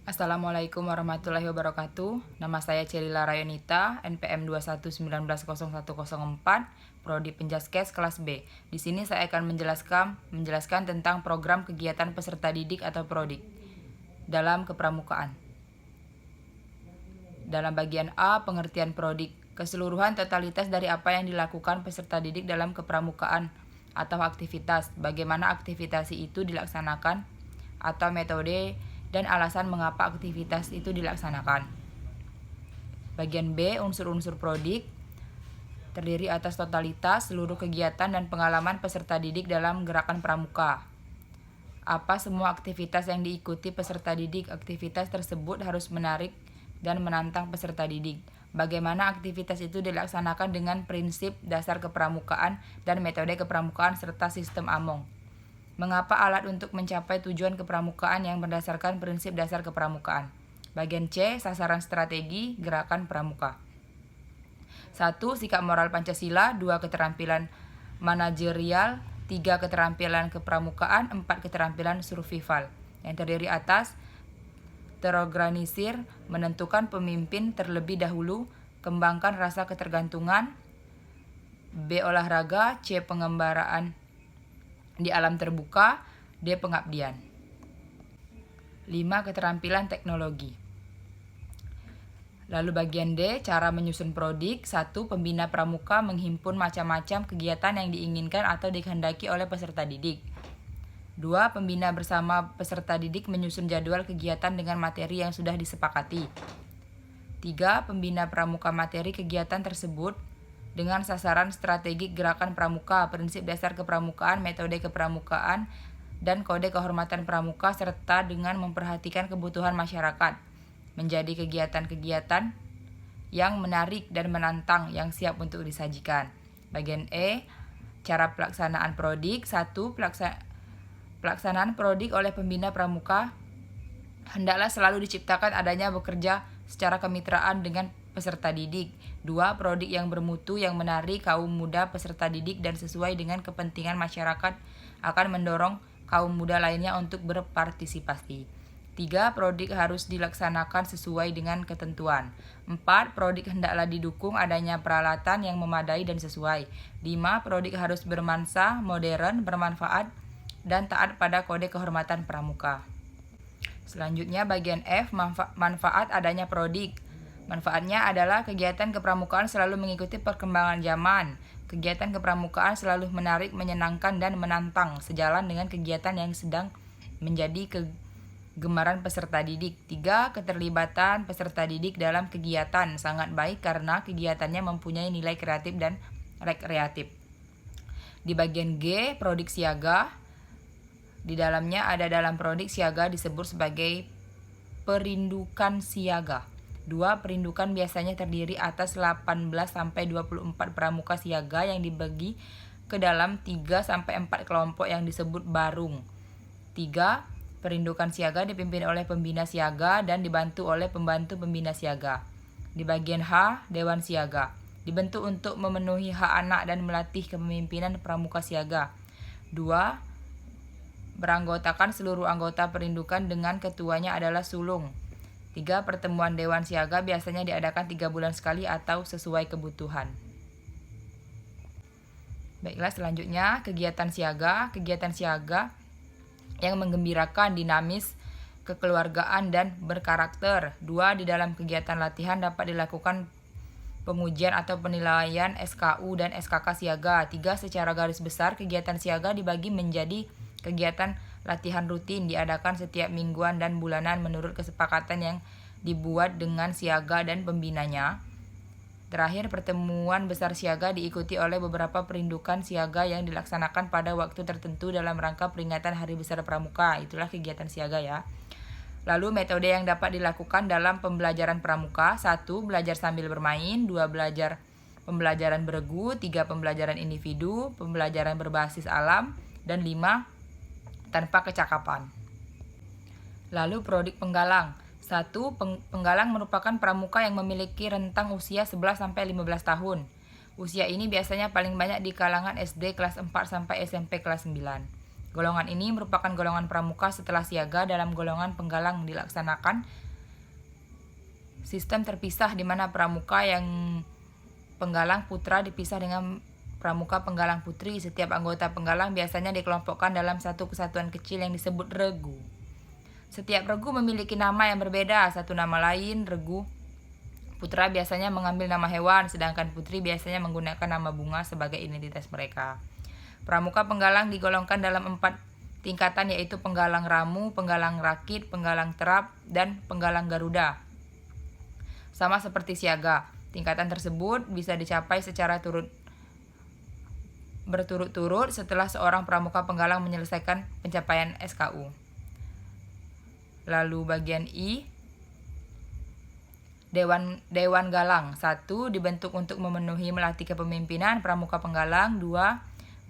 Assalamualaikum warahmatullahi wabarakatuh. Nama saya Celila Rayonita, NPM 21191004, Prodi Penjaskes kelas B. Di sini saya akan menjelaskan tentang program kegiatan peserta didik atau Prodik dalam kepramukaan. Dalam bagian A, pengertian Prodik, keseluruhan totalitas dari apa yang dilakukan peserta didik dalam kepramukaan atau aktivitas, bagaimana aktivitas itu dilaksanakan atau metode dan alasan mengapa aktivitas itu dilaksanakan. Bagian B, unsur-unsur Prodik, terdiri atas totalitas seluruh kegiatan dan pengalaman peserta didik dalam gerakan pramuka. Apa semua aktivitas yang diikuti peserta didik? Aktivitas tersebut harus menarik dan menantang peserta didik. Bagaimana aktivitas itu dilaksanakan dengan prinsip dasar kepramukaan dan metode kepramukaan serta sistem AMONG. Mengapa alat untuk mencapai tujuan kepramukaan yang berdasarkan prinsip dasar kepramukaan? Bagian C, sasaran strategi gerakan pramuka. 1. Sikap moral Pancasila. 2. Keterampilan manajerial. 3. Keterampilan kepramukaan. 4. Keterampilan survival. Yang terdiri atas terorganisir, menentukan pemimpin terlebih dahulu, kembangkan rasa ketergantungan. B. Olahraga. C. Pengembaraan di alam terbuka. D. Pengabdian. 5. Keterampilan teknologi. Lalu bagian D, cara menyusun Prodik. 1. Pembina pramuka menghimpun macam-macam kegiatan yang diinginkan atau dikehendaki oleh peserta didik. 2. Pembina bersama peserta didik menyusun jadwal kegiatan dengan materi yang sudah disepakati. 3. Pembina pramuka materi kegiatan tersebut dengan sasaran strategi gerakan pramuka, prinsip dasar kepramukaan, metode kepramukaan, dan kode kehormatan pramuka, serta dengan memperhatikan kebutuhan masyarakat, menjadi kegiatan-kegiatan yang menarik dan menantang yang siap untuk disajikan. Bagian E, cara pelaksanaan Prodik. 1. Pelaksanaan Prodik oleh pembina pramuka hendaklah selalu diciptakan adanya bekerja secara kemitraan dengan peserta didik. 2. Prodik yang bermutu, yang menarik kaum muda peserta didik dan sesuai dengan kepentingan masyarakat akan mendorong kaum muda lainnya untuk berpartisipasi. 3. Prodik harus dilaksanakan sesuai dengan ketentuan. 4. Prodik hendaklah didukung adanya peralatan yang memadai dan sesuai. 5. Prodik harus bermansa, modern, bermanfaat, dan taat pada kode kehormatan pramuka. Selanjutnya bagian F, manfaat adanya Prodik. Manfaatnya adalah kegiatan kepramukaan selalu mengikuti perkembangan zaman. Kegiatan kepramukaan selalu menarik, menyenangkan, dan menantang, sejalan dengan kegiatan yang sedang menjadi kegemaran peserta didik. 3. Keterlibatan peserta didik dalam kegiatan sangat baik karena kegiatannya mempunyai nilai kreatif dan rekreatif. Di bagian G, Prodik siaga. Di dalamnya ada dalam Prodik siaga disebut sebagai perindukan siaga. 2. Perindukan biasanya terdiri atas 18-24 pramuka siaga yang dibagi ke dalam 3-4 kelompok yang disebut barung. 3. Perindukan siaga dipimpin oleh pembina siaga dan dibantu oleh pembantu pembina siaga. Di bagian H, Dewan Siaga. Dibentuk untuk memenuhi hak anak dan melatih kepemimpinan pramuka siaga. 2. Beranggotakan seluruh anggota perindukan dengan ketuanya adalah sulung. 3. Pertemuan Dewan Siaga biasanya diadakan 3 bulan sekali atau sesuai kebutuhan. Baiklah, selanjutnya kegiatan siaga. Kegiatan siaga yang menggembirakan, dinamis, kekeluargaan, dan berkarakter. 2. Di dalam kegiatan latihan dapat dilakukan pengujian atau penilaian SKU dan SKK siaga. 3. Secara garis besar, kegiatan siaga dibagi menjadi kegiatan latihan rutin diadakan setiap mingguan dan bulanan menurut kesepakatan yang dibuat dengan siaga dan pembinanya. Terakhir, pertemuan besar siaga diikuti oleh beberapa perindukan siaga yang dilaksanakan pada waktu tertentu dalam rangka peringatan Hari Besar Pramuka. Itulah kegiatan siaga ya. Lalu metode yang dapat dilakukan dalam pembelajaran pramuka. 1. Belajar sambil bermain. 2. Pembelajaran beregu. 3. Pembelajaran individu. Pembelajaran berbasis alam. Dan 5. Tanpa kecakapan. Lalu Prodik penggalang. 1. Penggalang merupakan pramuka yang memiliki rentang usia 11-15 tahun. Usia ini biasanya paling banyak di kalangan SD kelas 4 sampai SMP kelas 9. Golongan ini merupakan golongan pramuka setelah siaga. Dalam golongan penggalang dilaksanakan sistem terpisah di mana pramuka yang penggalang putra dipisah dengan pramuka penggalang putri. Setiap anggota penggalang biasanya dikelompokkan dalam satu kesatuan kecil yang disebut regu. Setiap regu memiliki nama yang berbeda. Satu nama lain, regu putra biasanya mengambil nama hewan, sedangkan putri biasanya menggunakan nama bunga sebagai identitas mereka. Pramuka penggalang digolongkan dalam 4 tingkatan, yaitu penggalang ramu, penggalang rakit, penggalang terap, dan penggalang garuda. Sama seperti siaga, tingkatan tersebut bisa dicapai secara berturut-turut setelah seorang pramuka penggalang menyelesaikan pencapaian SKU. Lalu bagian I, Dewan Galang. 1. Dibentuk untuk memenuhi melatih kepemimpinan pramuka penggalang. 2.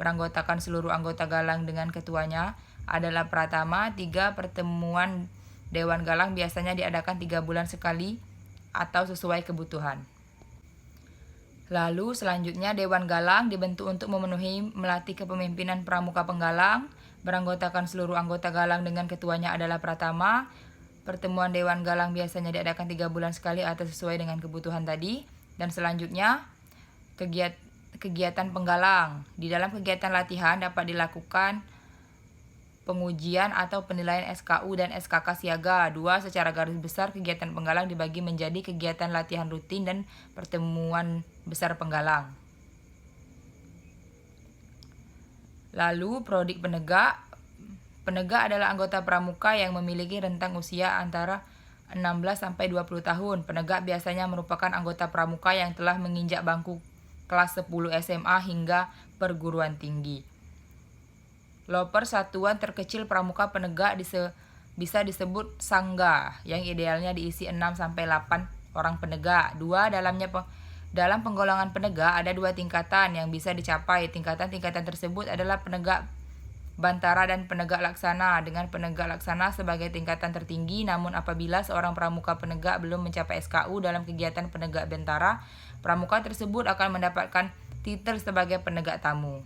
Beranggotakan seluruh anggota galang dengan ketuanya adalah pratama. 3. Pertemuan Dewan Galang biasanya diadakan 3 bulan sekali atau sesuai kebutuhan. Lalu selanjutnya Dewan Galang dibentuk untuk memenuhi melatih kepemimpinan pramuka penggalang. Beranggotakan seluruh anggota galang dengan ketuanya adalah pratama. Pertemuan Dewan Galang biasanya diadakan 3 bulan sekali atau sesuai dengan kebutuhan tadi. Dan selanjutnya kegiatan penggalang. Di dalam kegiatan latihan dapat dilakukan pengujian atau penilaian SKU dan SKK siaga. 2. Secara garis besar kegiatan penggalang dibagi menjadi kegiatan latihan rutin dan pertemuan besar penggalang. Lalu prodik penegak. Penegak adalah anggota pramuka yang memiliki rentang usia antara 16 sampai 20 tahun. Penegak biasanya merupakan anggota pramuka yang telah menginjak bangku kelas 10 SMA hingga perguruan tinggi. Loper, satuan terkecil pramuka penegak bisa disebut sangga, yang idealnya diisi 6 sampai 8 orang penegak. 2. Dalam penggolongan penegak ada 2 tingkatan yang bisa dicapai. Tingkatan-tingkatan tersebut adalah penegak bantara dan penegak laksana, dengan penegak laksana sebagai tingkatan tertinggi. Namun apabila seorang pramuka penegak belum mencapai SKU dalam kegiatan penegak bantara, pramuka tersebut akan mendapatkan titel sebagai penegak tamu.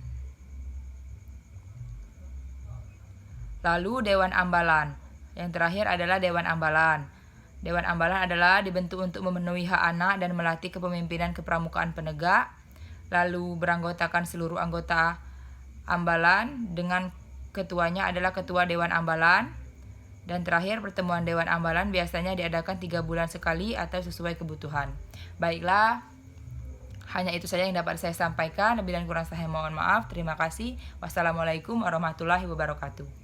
Lalu Dewan Ambalan. Yang terakhir adalah Dewan Ambalan. Dewan Ambalan adalah dibentuk untuk memenuhi hak anak dan melatih kepemimpinan kepramukaan penegak. Lalu beranggotakan seluruh anggota Ambalan, dengan ketuanya adalah ketua Dewan Ambalan. Dan terakhir, pertemuan Dewan Ambalan biasanya diadakan 3 bulan sekali atau sesuai kebutuhan. Baiklah, hanya itu saja yang dapat saya sampaikan. Lebih dan kurang saya mohon maaf. Terima kasih. Wassalamualaikum warahmatullahi wabarakatuh.